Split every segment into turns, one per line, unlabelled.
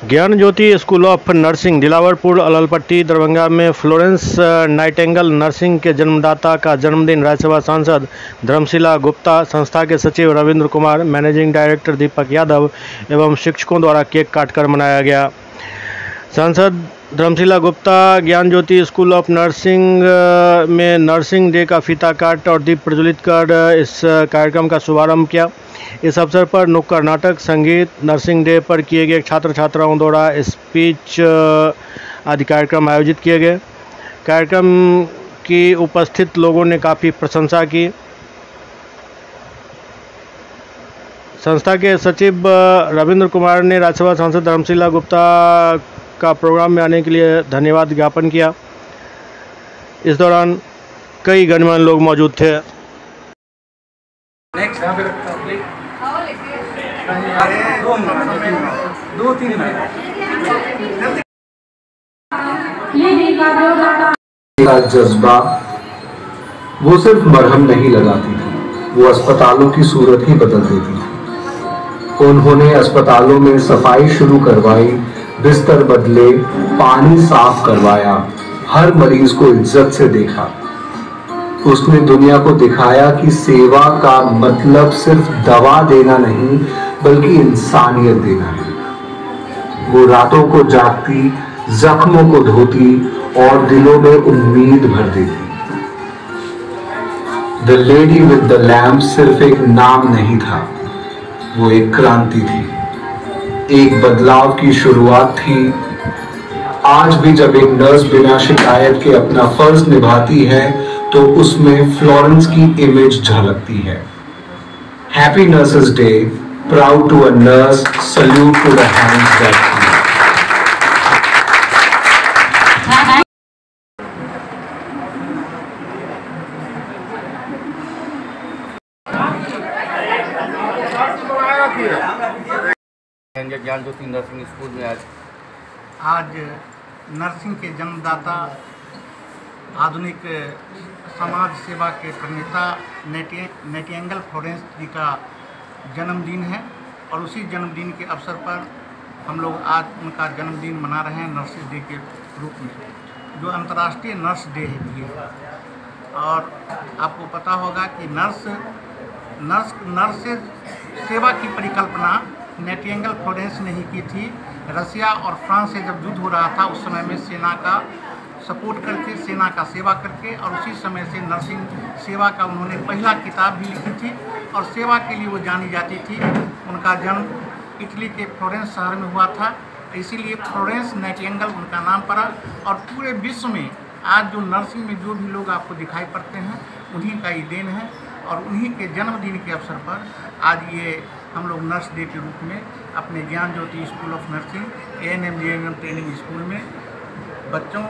ज्ञान Jyoti school of nursing Dilawarpur Allalpatti Darbhanga में Florence Nightingale nursing के जन्मदाता का जन्मदिन राज्यसभा सांसद धर्मशिला गुप्ता, संस्था के सचिव रविंद्र कुमार, मैनेजिंग डायरेक्टर दीपक यादव एवं शिक्षकों द्वारा केक काटकर मनाया गया। सांसद धर्मशिला गुप्ता ज्ञान ज्योति स्कूल ऑफ नर्सिंग में नर्सिंग डे का फीता काट और दीप प्रज्वलित कर इस कार्यक्रम का शुभारंभ किया। इस अवसर पर नुक्कड़ नाटक, संगीत, नर्सिंग डे पर किए गए छात्र छात्राओं द्वारा स्पीच आदि कार्यक्रम आयोजित किए गए। कार्यक्रम की उपस्थित लोगों ने काफ़ी प्रशंसा की। संस्था के सचिव रविंद्र कुमार ने राज्यसभा सांसद धर्मशिला गुप्ता का प्रोग्राम में आने के लिए धन्यवाद ज्ञापन किया। इस दौरान कई गणमान्य लोग मौजूद थे।
का जज्बा वो सिर्फ मरहम नहीं लगाती थी, वो अस्पतालों की सूरत ही बदल देती थी। उन्होंने अस्पतालों में सफाई शुरू करवाई, बिस्तर बदले, पानी साफ करवाया, हर मरीज को इज्जत से देखा। उसने दुनिया को दिखाया कि सेवा का मतलब सिर्फ दवा देना नहीं बल्कि इंसानियत देना है। वो रातों को जागती, जख्मों को धोती और दिलों में उम्मीद भर देती। The lady with the lamp सिर्फ एक नाम नहीं था, वो एक क्रांति थी, एक बदलाव की शुरुआत थी। आज भी जब एक नर्स बिना शिकायत के अपना फर्ज निभाती है तो उसमें फ्लोरेंस की इमेज झलकती है। Happy nurses day, proud to a nurse, salute to the hands that heal.
Gyan Jyoti nursing school में
आज नर्सिंग के जन्मदाता, आधुनिक समाज सेवा के प्रणेता नाइटिंगेल फ्लोरेंस जी का जन्मदिन है और उसी जन्मदिन के अवसर पर हम लोग आज उनका जन्मदिन मना रहे हैं नर्सिस डे के रूप में, जो अंतर्राष्ट्रीय नर्स डे भी है। और आपको पता होगा कि नर्स से सेवा की परिकल्पना नाइटिंगेल फ्लोरेंस ने ही की थी। रसिया और फ्रांस से जब युद्ध हो रहा था उस समय में सेना का सपोर्ट करके, सेना का सेवा करके, और उसी समय से नर्सिंग सेवा का उन्होंने पहला किताब भी लिखी थी और सेवा के लिए वो जानी जाती थी। उनका जन्म इटली के फ्लोरेंस शहर में हुआ था, इसीलिए फ्लोरेंस नाइटिंगेल उनका नाम पड़ा। और पूरे विश्व में आज जो नर्सिंग में जो भी लोग आपको दिखाई पड़ते हैं उन्हीं का ही देन है। और उन्हीं के जन्मदिन के अवसर पर आज ये हम लोग नर्स डे के रूप में अपने Gyan Jyoti school of nursing ANM GNM training school में बच्चों,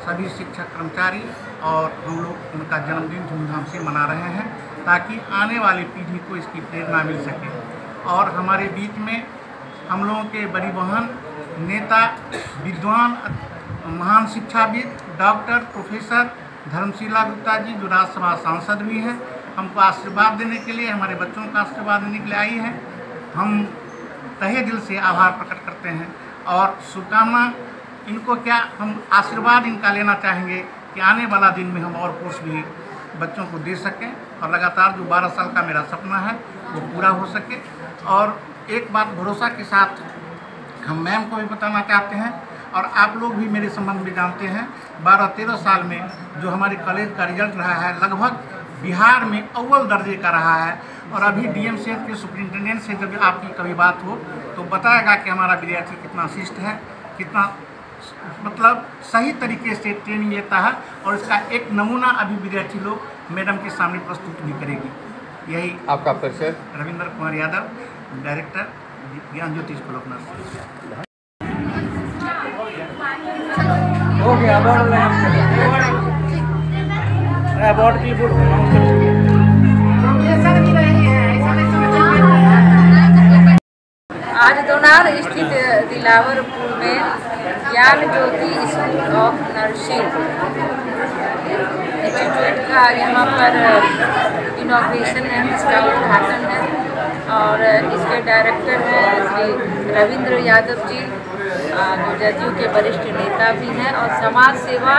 सभी शिक्षक कर्मचारी और हम लोग उनका जन्मदिन धूमधाम से मना रहे हैं ताकि आने वाली पीढ़ी को इसकी प्रेरणा मिल सके। और हमारे बीच में हम लोगों के बड़ी बहन, नेता, विद्वान, महान शिक्षाविद, डॉक्टर, प्रोफेसर धर्मशिला गुप्ता जी, जो राज्यसभा सांसद भी हैं, हमको आशीर्वाद देने के लिए, हमारे बच्चों का आशीर्वाद देने के लिए आई हैं। हम तहे दिल से आभार प्रकट करते हैं और शुभकामना इनको क्या हम आशीर्वाद इनका लेना चाहेंगे कि आने वाला दिन में हम और कोर्स भी बच्चों को दे सकें और लगातार जो 12 साल का मेरा सपना है वो पूरा हो सके। और एक बात भरोसा के साथ हम मैम को भी बताना चाहते हैं और आप लोग भी मेरे संबंध में जानते हैं, 12-13 साल में जो हमारे कॉलेज का रिजल्ट रहा है लगभग बिहार में अव्वल दर्जे का रहा है। और अभी DMCH के सुपरिटेंडेंट से जब आपकी कभी बात हो तो बताएगा कि हमारा विद्यार्थी कितना शिष्ट है, कितना मतलब सही तरीके से ट्रेनिंग लेता है। और इसका एक नमूना अभी विद्यार्थी लोग मैडम के सामने प्रस्तुत भी करेगी। यही
आपका परिचय?
रविंद्र कुमार यादव, डायरेक्टर ज्ञान ज्योति स्कूल ऑफ नर्सिंग।
हो गया अवार्ड की
आज दोनार स्थित दिलावरपुर में ज्ञान Jyoti school of nursing institute का यहाँ पर इनॉग्रेशन है, इसका उद्घाटन है। और इसके डायरेक्टर हैं श्री रविंद्र यादव जी, जो जदयू के वरिष्ठ नेता भी हैं और समाज सेवा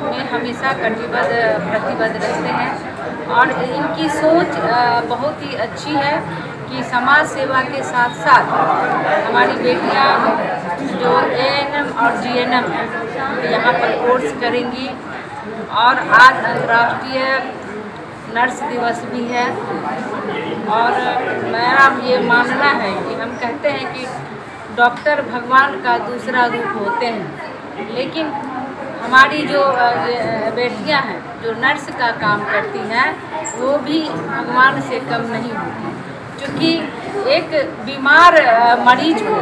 में हमेशा प्रतिबद्ध रहते हैं। और इनकी सोच बहुत ही अच्छी है कि समाज सेवा के साथ साथ हमारी बेटियां जो ANM और GNM यहाँ पर कोर्स करेंगी। और आज अंतर्राष्ट्रीय नर्स दिवस भी है और मेरा ये मानना है कि हम कहते हैं कि डॉक्टर भगवान का दूसरा रूप होते हैं, लेकिन हमारी जो बेटियां हैं जो नर्स का काम करती हैं वो भी भगवान से कम नहीं होती, क्योंकि एक बीमार मरीज को,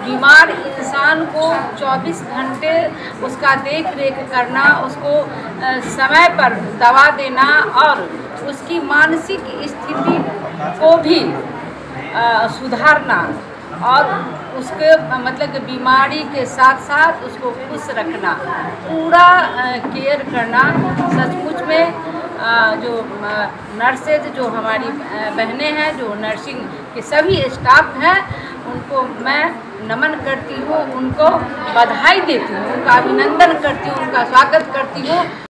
बीमार इंसान को 24 घंटे उसका देख रेख करना, उसको समय पर दवा देना और उसकी मानसिक स्थिति को भी सुधारना, और उसके मतलब बीमारी के साथ साथ उसको खुश रखना, पूरा केयर करना। सचमुच में जो नर्सेज जो हमारी बहनें हैं, जो नर्सिंग के सभी स्टाफ हैं, उनको मैं नमन करती हूँ, उनको बधाई देती हूँ, उनका अभिनंदन करती हूँ, उनका स्वागत करती हूँ।